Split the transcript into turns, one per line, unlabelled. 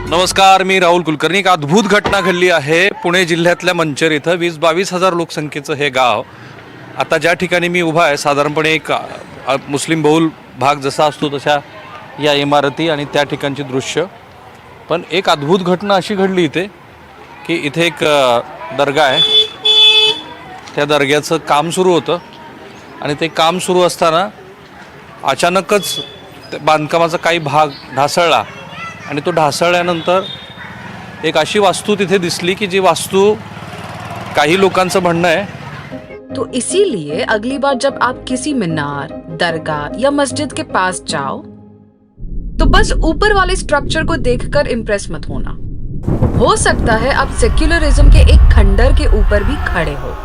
नमस्कार, मी राहुल कुलकर्णी. एक अद्भुत घटना घडली आहे पुणे जिल्ह्यातल्या मंचर इथं. 20-22 हजार लोकसंख्येचं हे गाव. आता ज्या ठिकाणी मी उभा आहे साधारणपणे एक मुस्लिम बहुल भाग जसा असतो तशा या इमारती आणि त्या ठिकाणची दृश्य. पण एक अद्भुत घटना अशी घडली इथे की इथे एक दर्गा आहे. त्या दर्ग्याचं काम सुरू होतं आणि ते काम सुरू असताना अचानकच बांधकामाचा काही भाग ढासळला आणि तो ढासळल्यानंतर एक अशी वास्तू तिथे दिसली की जी वास्तू काही लोकांचं म्हणणं आहे
तो इसीलिए अगली बार जब आप किसी मीनार, दरगाह या मस्जिद के पास जाओ तो बस ऊपर वाले स्ट्रक्चर को देखकर इम्प्रेस मत होना. हो सकता है आप सेक्युलरिज्म के एक खंडर के ऊपर भी खड़े हो.